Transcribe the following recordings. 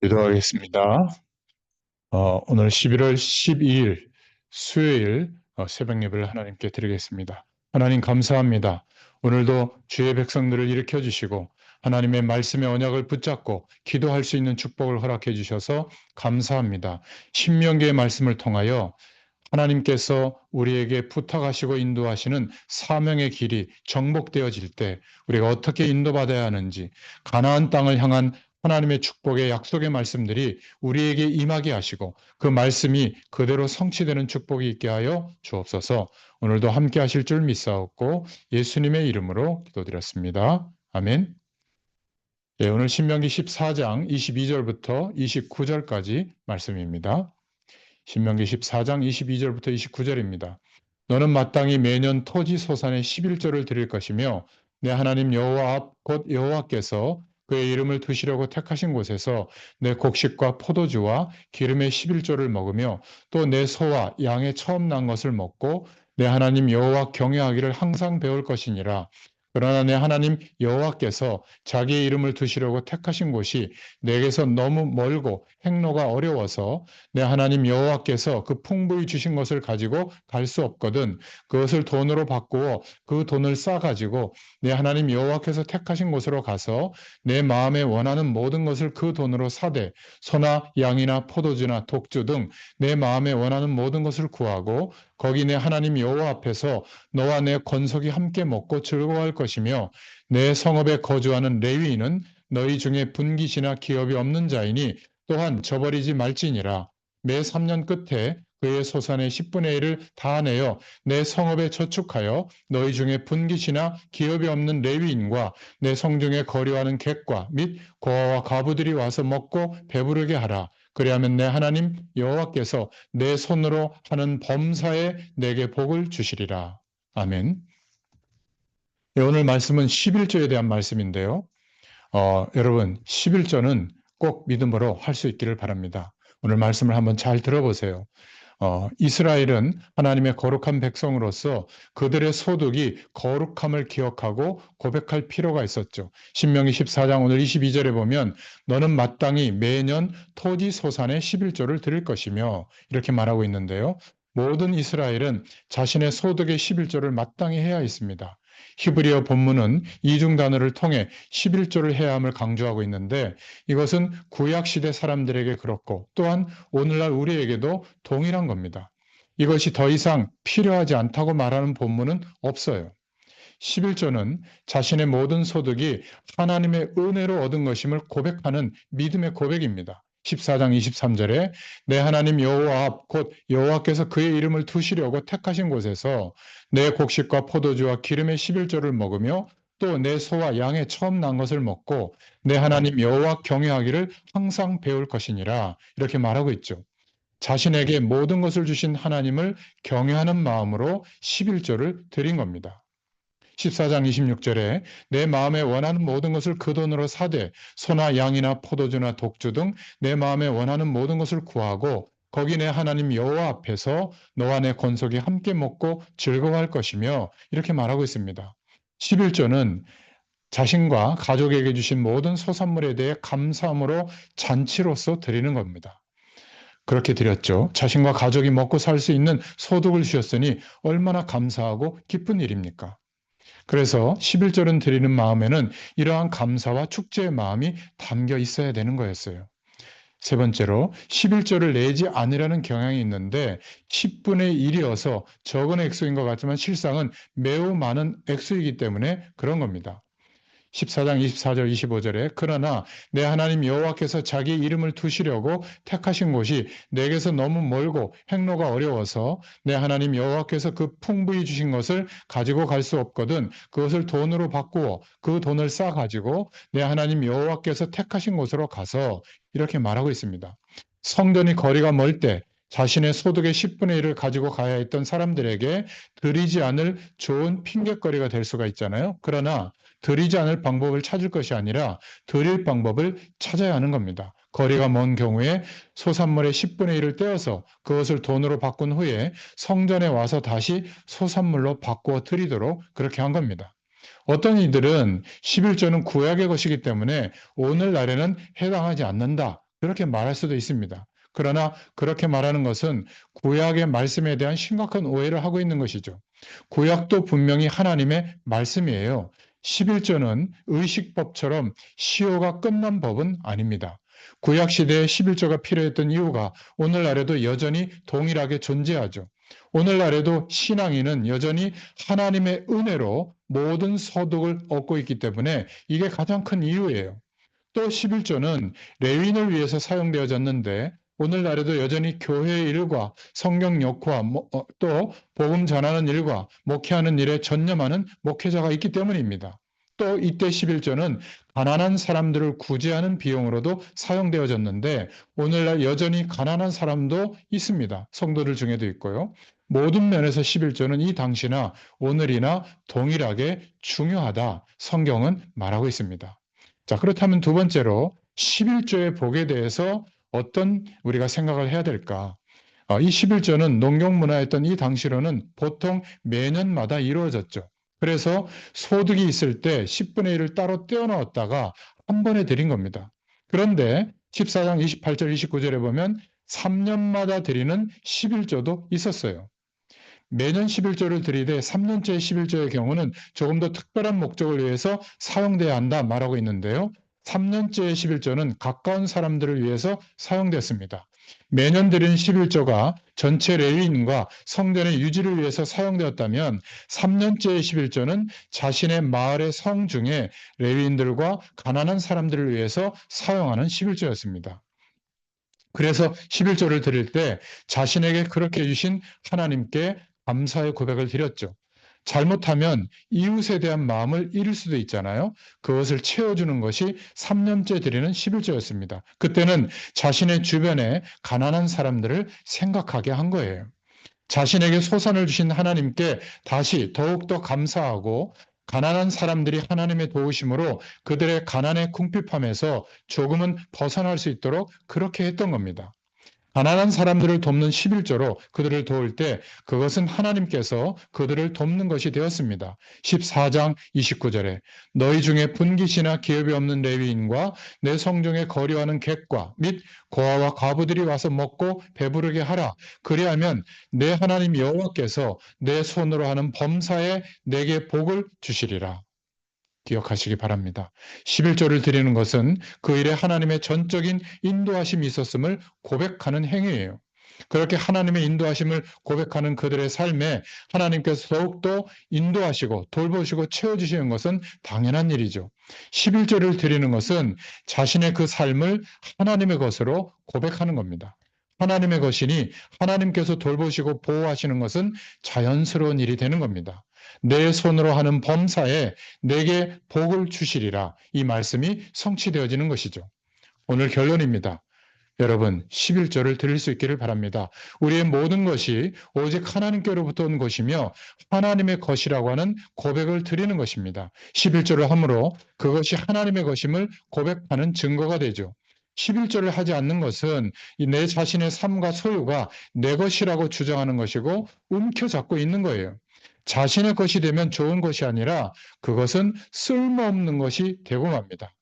기도하겠습니다. 오늘 11월 12일 수요일 새벽 예배를 하나님께 드리겠습니다. 하나님 감사합니다. 오늘도 주의 백성들을 일으켜 주시고 하나님의 말씀의 언약을 붙잡고 기도할 수 있는 축복을 허락해 주셔서 감사합니다. 신명기의 말씀을 통하여 하나님께서 우리에게 부탁하시고 인도하시는 사명의 길이 정복되어질 때 우리가 어떻게 인도받아야 하는지, 가나안 땅을 향한 하나님의 축복의 약속의 말씀들이 우리에게 임하게 하시고 그 말씀이 그대로 성취되는 축복이 있게 하여 주옵소서. 오늘도 함께 하실 줄 믿사옵고 예수님의 이름으로 기도드렸습니다. 아멘. 네, 오늘 신명기 14장 22절부터 29절까지 말씀입니다. 신명기 14장 22절부터 29절입니다. 너는 마땅히 매년 토지 소산의 11조를 드릴 것이며 내 하나님 여호와 앞 곧 여호와께서 그의 이름을 두시려고 택하신 곳에서 내 곡식과 포도주와 기름의 11조를 먹으며 또 내 소와 양의 처음 난 것을 먹고 내 하나님 여호와 경외하기를 항상 배울 것이니라. 그러나 내 하나님 여호와께서 자기의 이름을 두시려고 택하신 곳이 내게서 너무 멀고 행로가 어려워서 내 하나님 여호와께서 그 풍부히 주신 것을 가지고 갈 수 없거든 그것을 돈으로 바꾸어 그 돈을 싸 가지고 내 하나님 여호와께서 택하신 곳으로 가서 내 마음에 원하는 모든 것을 그 돈으로 사되 소나 양이나 포도주나 독주 등 내 마음에 원하는 모든 것을 구하고 거기 내 하나님 여호와 앞에서 너와 내 권속이 함께 먹고 즐거워할 것이며 내 성읍에 거주하는 레위인은 너희 중에 분깃이나 기업이 없는 자이니 또한 저버리지 말지니라. 매 3년 끝에 그의 소산의 10분의 1을 다 내어 내 성읍에 저축하여 너희 중에 분깃이나 기업이 없는 레위인과 내 성중에 거류하는 객과 및 고아와 과부들이 와서 먹고 배부르게 하라. 그리하면 내 하나님 여호와께서 내 손으로 하는 범사에 내게 복을 주시리라. 아멘. 네, 오늘 말씀은 11조에 대한 말씀인데요. 여러분, 11조는 꼭 믿음으로 할 수 있기를 바랍니다. 오늘 말씀을 한번 잘 들어보세요. 이스라엘은 하나님의 거룩한 백성으로서 그들의 소득이 거룩함을 기억하고 고백할 필요가 있었죠. 신명기 14장 오늘 22절에 보면 너는 마땅히 매년 토지 소산의 11조를 드릴 것이며 이렇게 말하고 있는데요. 모든 이스라엘은 자신의 소득의 11조를 마땅히 해야 했습니다. 히브리어 본문은 이중 단어를 통해 11조를 해야 함을 강조하고 있는데 이것은 구약 시대 사람들에게 그렇고 또한 오늘날 우리에게도 동일한 겁니다. 이것이 더 이상 필요하지 않다고 말하는 본문은 없어요. 11조는 자신의 모든 소득이 하나님의 은혜로 얻은 것임을 고백하는 믿음의 고백입니다. 14장 23절에 내 하나님 여호와 앞 곧 여호와께서 그의 이름을 두시려고 택하신 곳에서 내 곡식과 포도주와 기름의 11조를 먹으며 또 내 소와 양의 처음 난 것을 먹고 내 하나님 여호와 경외하기를 항상 배울 것이니라 이렇게 말하고 있죠. 자신에게 모든 것을 주신 하나님을 경외하는 마음으로 11조를 드린 겁니다. 14장 26절에 내 마음에 원하는 모든 것을 그 돈으로 사되 소나 양이나 포도주나 독주 등 내 마음에 원하는 모든 것을 구하고 거기 내 하나님 여호와 앞에서 너와 내 권속이 함께 먹고 즐거워할 것이며 이렇게 말하고 있습니다. 11조는 자신과 가족에게 주신 모든 소산물에 대해 감사함으로 잔치로서 드리는 겁니다. 그렇게 드렸죠. 자신과 가족이 먹고 살 수 있는 소득을 주셨으니 얼마나 감사하고 기쁜 일입니까? 그래서 11절은 드리는 마음에는 이러한 감사와 축제의 마음이 담겨 있어야 되는 거였어요. 세 번째로 11조를 내지 않으려는 경향이 있는데 10분의 1이어서 적은 액수인 것 같지만 실상은 매우 많은 액수이기 때문에 그런 겁니다. 14장 24절 25절에 그러나 내 하나님 여호와께서 자기 이름을 두시려고 택하신 곳이 내게서 너무 멀고 행로가 어려워서 내 하나님 여호와께서 그 풍부히 주신 것을 가지고 갈 수 없거든 그것을 돈으로 바꾸어 그 돈을 싸 가지고 내 하나님 여호와께서 택하신 곳으로 가서 이렇게 말하고 있습니다. 성전이 거리가 멀 때 자신의 소득의 10분의 1을 가지고 가야 했던 사람들에게 드리지 않을 좋은 핑곗거리가 될 수가 있잖아요. 그러나 드리지 않을 방법을 찾을 것이 아니라 드릴 방법을 찾아야 하는 겁니다. 거리가 먼 경우에 소산물의 10분의 1을 떼어서 그것을 돈으로 바꾼 후에 성전에 와서 다시 소산물로 바꾸어 드리도록 그렇게 한 겁니다. 어떤 이들은 11조는 구약의 것이기 때문에 오늘날에는 해당하지 않는다. 그렇게 말할 수도 있습니다. 그러나 그렇게 말하는 것은 구약의 말씀에 대한 심각한 오해를 하고 있는 것이죠. 구약도 분명히 하나님의 말씀이에요. 11조는 의식법처럼 시효가 끝난 법은 아닙니다. 구약 시대에 11조가 필요했던 이유가 오늘날에도 여전히 동일하게 존재하죠. 오늘날에도 신앙인은 여전히 하나님의 은혜로 모든 소득을 얻고 있기 때문에 이게 가장 큰 이유예요. 또 11조는 레위인을 위해서 사용되어졌는데 오늘날에도 여전히 교회의 일과 성경 역과 또 복음 전하는 일과 목회하는 일에 전념하는 목회자가 있기 때문입니다. 또 이때 11조는 가난한 사람들을 구제하는 비용으로도 사용되어졌는데 오늘날 여전히 가난한 사람도 있습니다. 성도들 중에도 있고요. 모든 면에서 11조는 이 당시나 오늘이나 동일하게 중요하다. 성경은 말하고 있습니다. 자, 그렇다면 두 번째로 11조의 복에 대해서 어떤 우리가 생각을 해야 될까? 이 11조는 농경 문화였던 이 당시로는 보통 매년마다 이루어졌죠. 그래서 소득이 있을 때 10분의 1을 따로 떼어 넣었다가 한 번에 드린 겁니다. 그런데 14장 28절 29절에 보면 3년마다 드리는 11조도 있었어요. 매년 11조를 드리되 3년째 11조의 경우는 조금 더 특별한 목적을 위해서 사용돼야 한다 말하고 있는데요. 3년째 11조는 가까운 사람들을 위해서 사용됐습니다. 매년 드린 11조가 전체 레위인과 성전의 유지를 위해서 사용되었다면 3년째 11조는 자신의 마을의 성 중에 레위인들과 가난한 사람들을 위해서 사용하는 11조였습니다. 그래서 11조를 드릴 때 자신에게 그렇게 주신 하나님께 감사의 고백을 드렸죠. 잘못하면 이웃에 대한 마음을 잃을 수도 있잖아요. 그것을 채워주는 것이 3년째 드리는 11조였습니다. 그때는 자신의 주변에 가난한 사람들을 생각하게 한 거예요. 자신에게 소산을 주신 하나님께 다시 더욱더 감사하고 가난한 사람들이 하나님의 도우심으로 그들의 가난의 궁핍함에서 조금은 벗어날 수 있도록 그렇게 했던 겁니다. 가난한 사람들을 돕는 11조로 그들을 도울 때 그것은 하나님께서 그들을 돕는 것이 되었습니다. 14장 29절에 너희 중에 분깃이나 기업이 없는 레위인과 내 성중에 거류하는 객과 및 고아와 과부들이 와서 먹고 배부르게 하라. 그리하면 내 하나님 여호와께서 내 손으로 하는 범사에 내게 복을 주시리라. 기억하시기 바랍니다. 11조를 드리는 것은 그 일에 하나님의 전적인 인도하심이 있었음을 고백하는 행위예요. 그렇게 하나님의 인도하심을 고백하는 그들의 삶에 하나님께서 더욱더 인도하시고 돌보시고 채워주시는 것은 당연한 일이죠. 11조를 드리는 것은 자신의 그 삶을 하나님의 것으로 고백하는 겁니다. 하나님의 것이니 하나님께서 돌보시고 보호하시는 것은 자연스러운 일이 되는 겁니다. 내 손으로 하는 범사에 내게 복을 주시리라. 이 말씀이 성취되어지는 것이죠. 오늘 결론입니다. 여러분, 11조를 드릴 수 있기를 바랍니다. 우리의 모든 것이 오직 하나님께로부터 온 것이며 하나님의 것이라고 하는 고백을 드리는 것입니다. 11조를 함으로 그것이 하나님의 것임을 고백하는 증거가 되죠. 11조를 하지 않는 것은 내 자신의 삶과 소유가 내 것이라고 주장하는 것이고 움켜잡고 있는 거예요. 자신의 것이 되면 좋은 것이 아니라 그것은 쓸모없는 것이 되고 맙니다.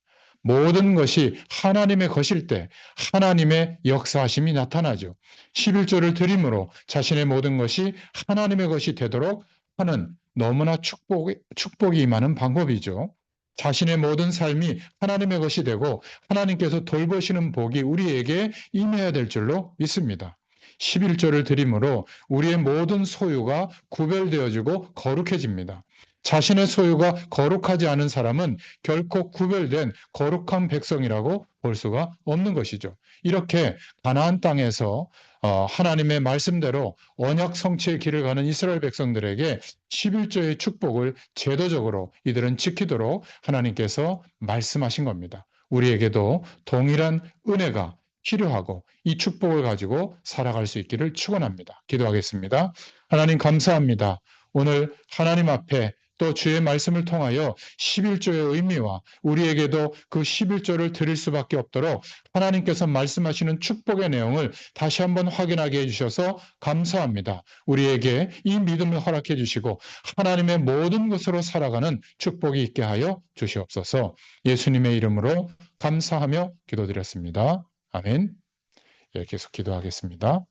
모든 것이 하나님의 것일 때 하나님의 역사하심이 나타나죠. 11조를 드림으로 자신의 모든 것이 하나님의 것이 되도록 하는 너무나 축복이 임하는 방법이죠. 자신의 모든 삶이 하나님의 것이 되고 하나님께서 돌보시는 복이 우리에게 임해야 될 줄로 믿습니다. 11조를 드림으로 우리의 모든 소유가 구별되어지고 거룩해집니다. 자신의 소유가 거룩하지 않은 사람은 결코 구별된 거룩한 백성이라고 볼 수가 없는 것이죠. 이렇게 가나안 땅에서 하나님의 말씀대로 언약 성취의 길을 가는 이스라엘 백성들에게 11조의 축복을 제도적으로 이들은 지키도록 하나님께서 말씀하신 겁니다. 우리에게도 동일한 은혜가 필요하고 이 축복을 가지고 살아갈 수 있기를 축원합니다. 기도하겠습니다. 하나님 감사합니다. 오늘 하나님 앞에 또 주의 말씀을 통하여 11조의 의미와 우리에게도 그 11조를 드릴 수밖에 없도록 하나님께서 말씀하시는 축복의 내용을 다시 한번 확인하게 해주셔서 감사합니다. 우리에게 이 믿음을 허락해 주시고 하나님의 모든 것으로 살아가는 축복이 있게 하여 주시옵소서. 예수님의 이름으로 감사하며 기도드렸습니다. 아멘. 예, 계속 기도하겠습니다.